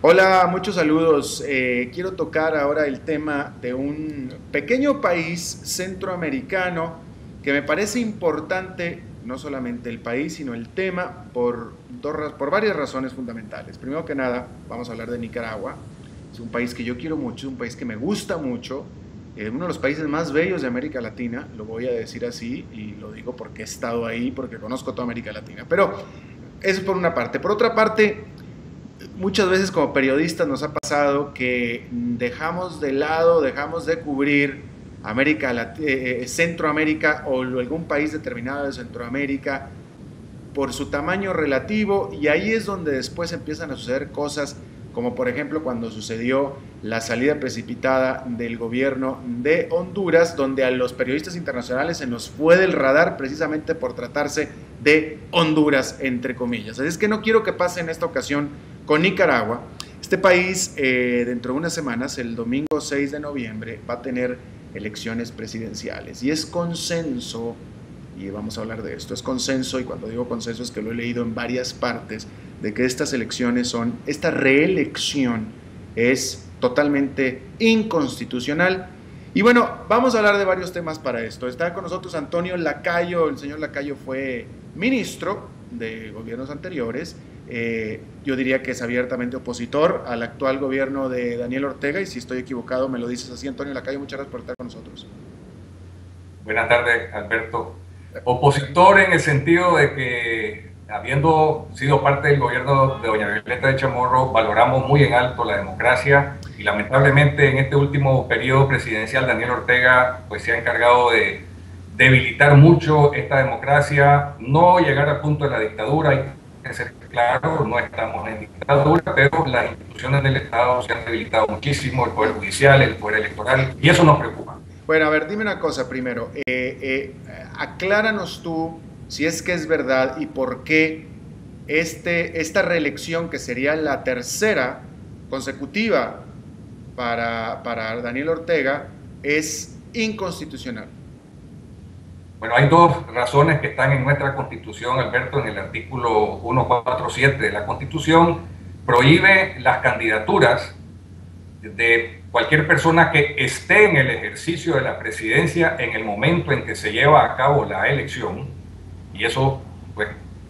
Hola, muchos saludos. Quiero tocar ahora el tema de un pequeño país centroamericano que me parece importante, no solamente el país, sino el tema, por varias razones fundamentales. Primero que nada, vamos a hablar de Nicaragua. Es un país que yo quiero mucho, es un país que me gusta mucho, uno de los países más bellos de América Latina, lo voy a decir así, y lo digo porque he estado ahí, porque conozco toda América Latina. Pero eso es por una parte. Por otra parte, muchas veces como periodistas nos ha pasado que dejamos de lado, dejamos de cubrir Centroamérica o algún país determinado de Centroamérica por su tamaño relativo, y ahí es donde después empiezan a suceder cosas como por ejemplo cuando sucedió la salida precipitada del gobierno de Honduras, donde a los periodistas internacionales se nos fue del radar precisamente por tratarse de Honduras, entre comillas. Así es que no quiero que pase en esta ocasión con Nicaragua. Este país, dentro de unas semanas, el domingo 6 de noviembre, va a tener elecciones presidenciales. Y es consenso, y vamos a hablar de esto, es consenso, y cuando digo consenso es que lo he leído en varias partes, de que esta reelección es totalmente inconstitucional. Y bueno, vamos a hablar de varios temas para esto. Está con nosotros Antonio Lacayo. El señor Lacayo fue ministro de gobiernos anteriores. Yo diría que es abiertamente opositor al actual gobierno de Daniel Ortega, y si estoy equivocado me lo dices así. Antonio Lacayo, muchas gracias por estar con nosotros. Buenas tardes, Alberto. Opositor en el sentido de que, habiendo sido parte del gobierno de doña Violeta de Chamorro, valoramos muy en alto la democracia, y lamentablemente en este último periodo presidencial Daniel Ortega pues se ha encargado de debilitar mucho esta democracia, no llegar al punto de la dictadura. Hay que ser claro, no estamos en dictadura, pero las instituciones del Estado se han debilitado muchísimo, el Poder Judicial, el Poder Electoral, y eso nos preocupa. Bueno, a ver, dime una cosa primero. Acláranos tú si es que es verdad y por qué esta reelección, que sería la tercera consecutiva para Daniel Ortega, es inconstitucional. Bueno, hay dos razones que están en nuestra Constitución, Alberto. En el artículo 147 de la Constitución prohíbe las candidaturas de cualquier persona que esté en el ejercicio de la presidencia en el momento en que se lleva a cabo la elección, y eso pues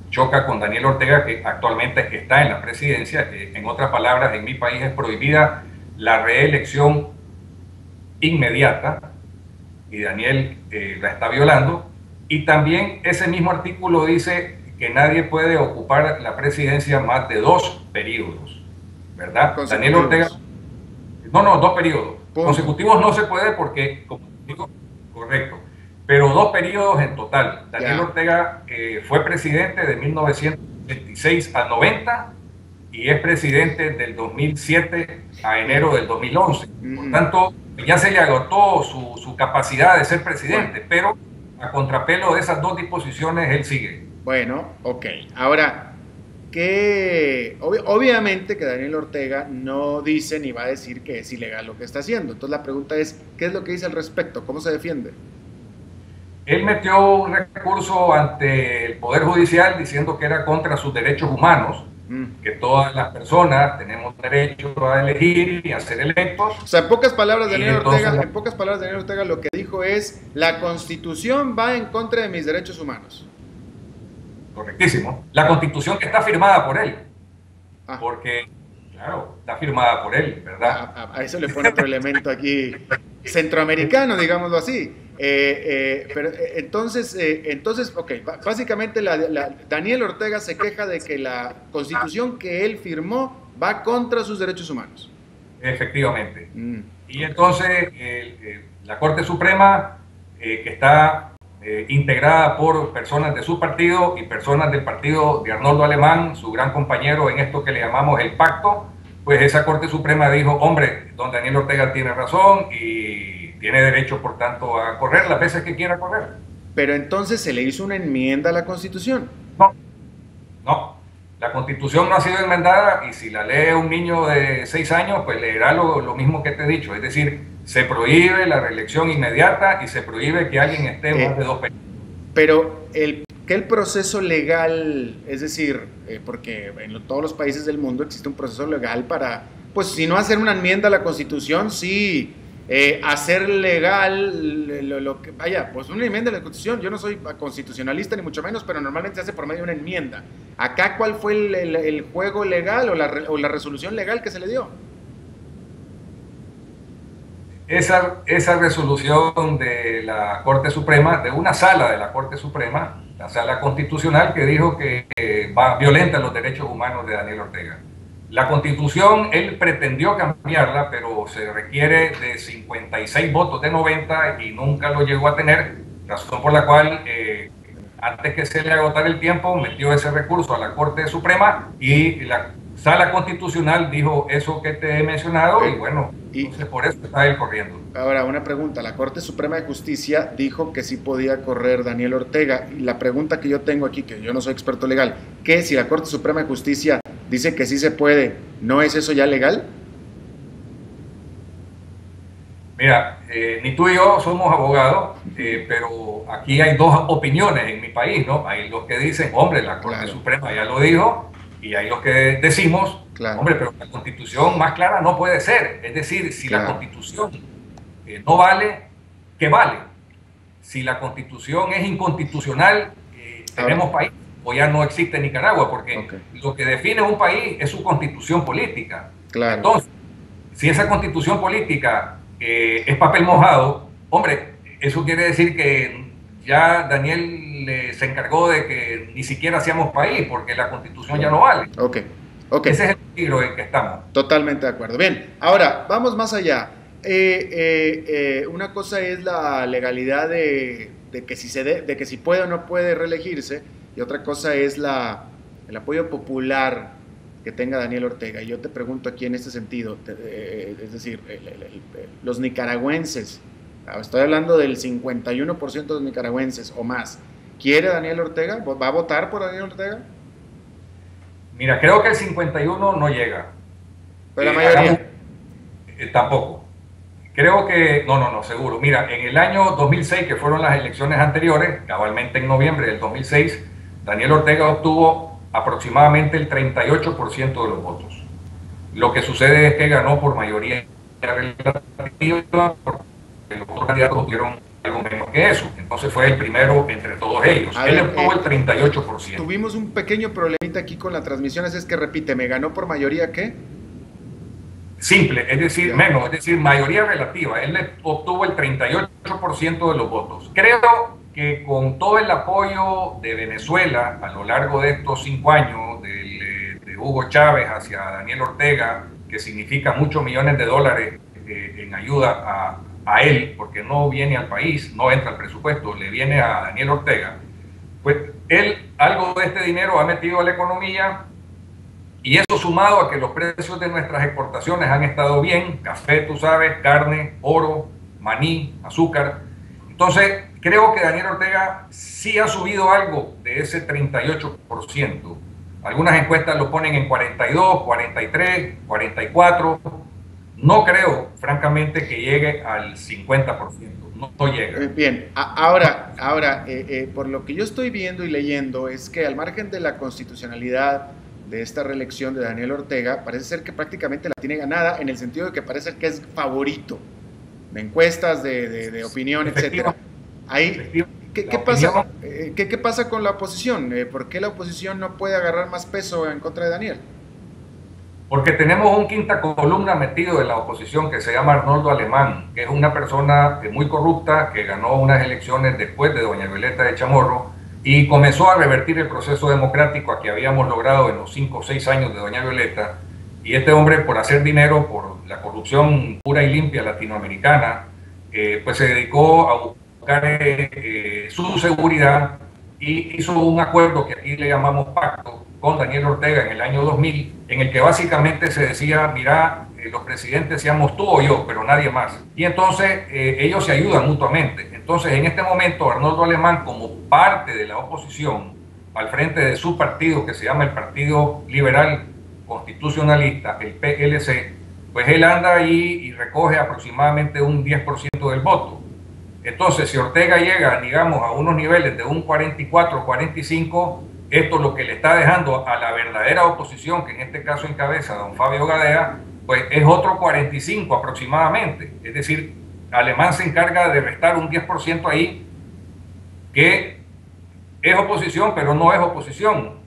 choca con Daniel Ortega, que actualmente está en la presidencia. En otras palabras, en mi país es prohibida la reelección inmediata, y Daniel la está violando. Y también ese mismo artículo dice que nadie puede ocupar la presidencia más de 2 periodos, ¿verdad? Daniel Ortega... No, 2 periodos. Consecutivos no se puede porque, como digo, correcto, pero 2 periodos en total. Daniel Ortega fue presidente de 1986 al 90 y es presidente del 2007 a enero del 2011. Por tanto, ya se le agotó su capacidad de ser presidente, pero a contrapelo de esas 2 disposiciones él sigue. Bueno, ok. Ahora, que obviamente que Daniel Ortega no dice ni va a decir que es ilegal lo que está haciendo. Entonces la pregunta es, ¿qué es lo que dice al respecto? ¿Cómo se defiende? Él metió un recurso ante el Poder Judicial diciendo que era contra sus derechos humanos, que todas las personas tenemos derecho a elegir y a ser electos. O sea, en pocas palabras, Daniel Ortega lo que dijo es: la Constitución va en contra de mis derechos humanos. Correctísimo. La Constitución que está firmada por él. Porque, claro, está firmada por él, ¿verdad? A eso le pone otro elemento aquí centroamericano, digámoslo así. Pero entonces, ok, básicamente Daniel Ortega se queja de que la Constitución que él firmó va contra sus derechos humanos. Efectivamente. Y entonces la Corte Suprema, que está integrada por personas de su partido y personas del partido de Arnoldo Alemán, su gran compañero en esto que le llamamos el pacto, pues esa Corte Suprema dijo: hombre, don Daniel Ortega tiene razón y tiene derecho, por tanto, a correr las veces que quiera correr. Pero entonces se le hizo una enmienda a la Constitución. No, la Constitución no ha sido enmendada, y si la lee un niño de 6 años, pues leerá lo mismo que te he dicho. Es decir, se prohíbe la reelección inmediata y se prohíbe que alguien esté más de 2 periodos. Pero, ¿qué que el proceso legal, es decir, porque en todos los países del mundo existe un proceso legal para, pues si no hacer una enmienda a la Constitución, sí hacer legal lo que, vaya, pues una enmienda a la Constitución. Yo no soy constitucionalista ni mucho menos, pero normalmente se hace por medio de una enmienda. Acá, ¿cuál fue el juego legal o la resolución legal que se le dio? Esa resolución de la Corte Suprema, de una sala de la Corte Suprema, la sala constitucional, que dijo que violenta los derechos humanos de Daniel Ortega. La Constitución, él pretendió cambiarla, pero se requiere de 56 votos de 90 y nunca lo llegó a tener, razón por la cual, antes que se le agotara el tiempo, metió ese recurso a la Corte Suprema y la Sala Constitucional dijo eso que te he mencionado y bueno, entonces por eso está él corriendo. Ahora, una pregunta. La Corte Suprema de Justicia dijo que sí podía correr Daniel Ortega. Y la pregunta que yo tengo aquí, que yo no soy experto legal, que si la Corte Suprema de Justicia dice que sí se puede, ¿no es eso ya legal? Mira, ni tú y yo somos abogados, pero aquí hay dos opiniones en mi país, ¿no? Hay los que dicen, hombre, la Corte Suprema ya lo dijo, y hay los que decimos, hombre, pero la Constitución más clara no puede ser. Es decir, si la Constitución no vale, ¿qué vale? Si la Constitución es inconstitucional, ¿tenemos país o ya no existe Nicaragua? Porque lo que define un país es su constitución política. Entonces, si esa constitución política es papel mojado, hombre, eso quiere decir que ya Daniel se encargó de que ni siquiera seamos país, porque la Constitución ya no vale. Ese es el peligro en que estamos. Totalmente de acuerdo. Bien, ahora, vamos más allá. Una cosa es la legalidad de que si puede o no puede reelegirse, y otra cosa es el apoyo popular que tenga Daniel Ortega. Y yo te pregunto aquí en este sentido, es decir, los nicaragüenses, estoy hablando del 51% de los nicaragüenses o más, ¿quiere Daniel Ortega? ¿Va a votar por Daniel Ortega? Mira, creo que el 51 no llega. Pero la mayoría. Tampoco. Creo que, no, seguro. Mira, en el año 2006, que fueron las elecciones anteriores, cabalmente en noviembre del 2006, Daniel Ortega obtuvo aproximadamente el 38% de los votos. Lo que sucede es que ganó por mayoría relativa, porque los otros candidatos tuvieron algo menos que eso. Entonces fue el primero entre todos ellos. Él obtuvo el 38%. Tuvimos un pequeño problemita aquí con la transmisión, es que repite, ¿me ganó por mayoría qué? Simple, es decir, menos, es decir, mayoría relativa. Él obtuvo el 38% de los votos. Creo que con todo el apoyo de Venezuela a lo largo de estos 5 años, de Hugo Chávez hacia Daniel Ortega, que significa muchos millones de dólares en ayuda a él, porque no viene al país, no entra al presupuesto, le viene a Daniel Ortega, pues él algo de este dinero ha metido a la economía. Y eso sumado a que los precios de nuestras exportaciones han estado bien, café, tú sabes, carne, oro, maní, azúcar. Entonces, creo que Daniel Ortega sí ha subido algo de ese 38%. Algunas encuestas lo ponen en 42, 43, 44. No creo, francamente, que llegue al 50%. No llega. Bien, ahora por lo que yo estoy viendo y leyendo, es que al margen de la constitucionalidad de esta reelección de Daniel Ortega, parece ser que prácticamente la tiene ganada, en el sentido de que parece que es favorito de encuestas, de opinión, etcétera. Ahí, ¿qué pasa con la oposición? ¿Por qué la oposición no puede agarrar más peso en contra de Daniel? Porque tenemos un quinta columna metido en la oposición que se llama Arnoldo Alemán, que es una persona muy corrupta, que ganó unas elecciones después de doña Violeta de Chamorro, y comenzó a revertir el proceso democrático que habíamos logrado en los 5 o 6 años de doña Violeta. Y este hombre, por hacer dinero, por la corrupción pura y limpia latinoamericana, pues se dedicó a buscar su seguridad y hizo un acuerdo que aquí le llamamos pacto con Daniel Ortega en el año 2000, en el que básicamente se decía, mira, los presidentes seamos tú o yo, pero nadie más. Y entonces ellos se ayudan mutuamente. Entonces, en este momento, Arnoldo Alemán, como parte de la oposición, al frente de su partido, que se llama el Partido Liberal Constitucionalista, el PLC, pues él anda ahí y recoge aproximadamente un 10% del voto. Entonces, si Ortega llega, digamos, a unos niveles de un 44, 45, esto lo que le está dejando a la verdadera oposición, que en este caso encabeza don Fabio Gadea, pues es otro 45 aproximadamente. Es decir, Alemán se encarga de restar un 10% ahí, que es oposición, pero no es oposición.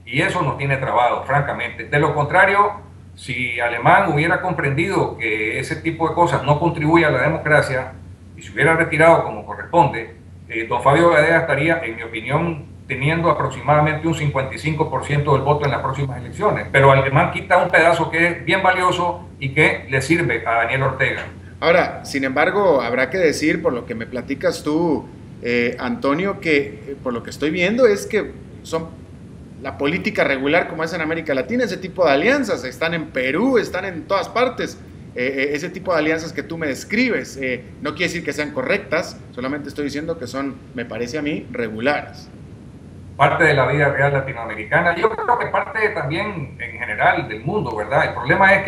Y eso nos tiene trabado, francamente. De lo contrario, si Alemán hubiera comprendido que ese tipo de cosas no contribuye a la democracia y se hubiera retirado como corresponde, don Fabio Gadea estaría, en mi opinión, teniendo aproximadamente un 55% del voto en las próximas elecciones. Pero Alemán quita un pedazo que es bien valioso y que le sirve a Daniel Ortega. Ahora, sin embargo, habrá que decir, por lo que me platicas tú, Antonio, que por lo que estoy viendo es que son la política regular como es en América Latina, ese tipo de alianzas, están en Perú, están en todas partes, ese tipo de alianzas que tú me describes, no quiere decir que sean correctas, solamente estoy diciendo que son, me parece a mí, regulares. Parte de la vida real latinoamericana, yo creo que parte también en general del mundo, ¿verdad? El problema es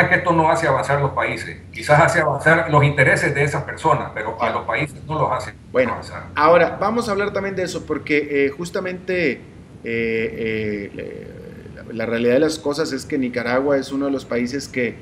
que esto no hace avanzar los países, quizás hace avanzar los intereses de esas personas, pero a los países no los hace avanzar. Ahora, vamos a hablar también de eso, porque justamente la realidad de las cosas es que Nicaragua es uno de los países que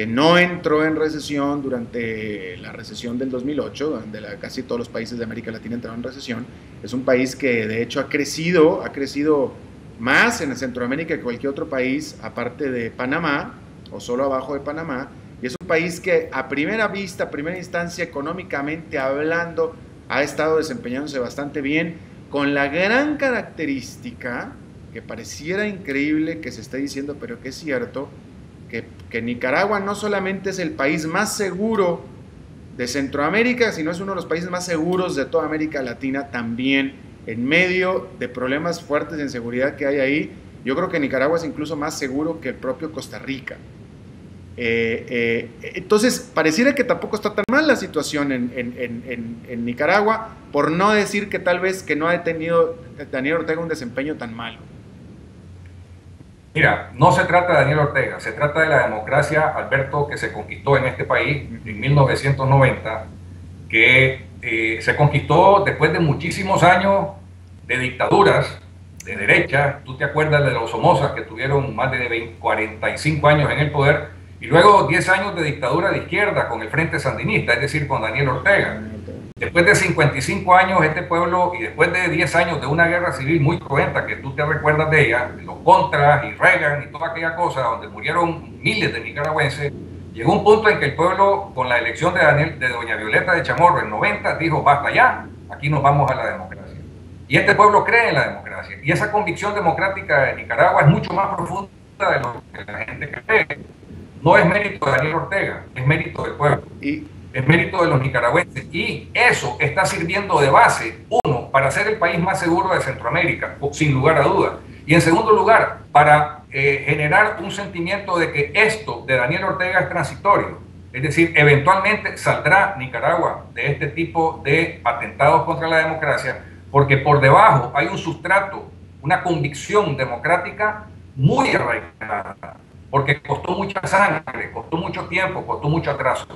no entró en recesión durante la recesión del 2008, donde casi todos los países de América Latina entraron en recesión. Es un país que de hecho ha crecido más en Centroamérica que cualquier otro país, aparte de Panamá, o solo abajo de Panamá, y es un país que a primera vista, a primera instancia, económicamente hablando, ha estado desempeñándose bastante bien, con la gran característica, que pareciera increíble que se esté diciendo, pero que es cierto, que Nicaragua no solamente es el país más seguro de Centroamérica, sino es uno de los países más seguros de toda América Latina también, en medio de problemas fuertes de inseguridad que hay ahí. Yo creo que Nicaragua es incluso más seguro que el propio Costa Rica. Entonces, pareciera que tampoco está tan mal la situación en Nicaragua, por no decir que tal vez que no ha tenido Daniel Ortega un desempeño tan malo. Mira, no se trata de Daniel Ortega, se trata de la democracia, Alberto, que se conquistó en este país en 1990, que se conquistó después de muchísimos años de dictaduras de derecha. Tú te acuerdas de los Somozas, que tuvieron más de 45 años en el poder, y luego 10 años de dictadura de izquierda con el Frente Sandinista, es decir, con Daniel Ortega. Después de 55 años, este pueblo, y después de 10 años de una guerra civil muy cruenta, que tú te recuerdas de ella, los Contras y Reagan y toda aquella cosa, donde murieron miles de nicaragüenses, llegó un punto en que el pueblo, con la elección de doña Violeta de Chamorro en 90, dijo, basta ya, aquí nos vamos a la democracia. Y este pueblo cree en la democracia. Y esa convicción democrática de Nicaragua es mucho más profunda de lo que la gente cree. No es mérito de Daniel Ortega, es mérito del pueblo. Es mérito de los nicaragüenses, y eso está sirviendo de base, uno, para ser el país más seguro de Centroamérica, sin lugar a dudas, y en segundo lugar, para generar un sentimiento de que esto de Daniel Ortega es transitorio, es decir, eventualmente saldrá Nicaragua de este tipo de atentados contra la democracia, porque por debajo hay un sustrato, una convicción democrática muy arraigada, porque costó mucha sangre, costó mucho tiempo, costó mucho atraso.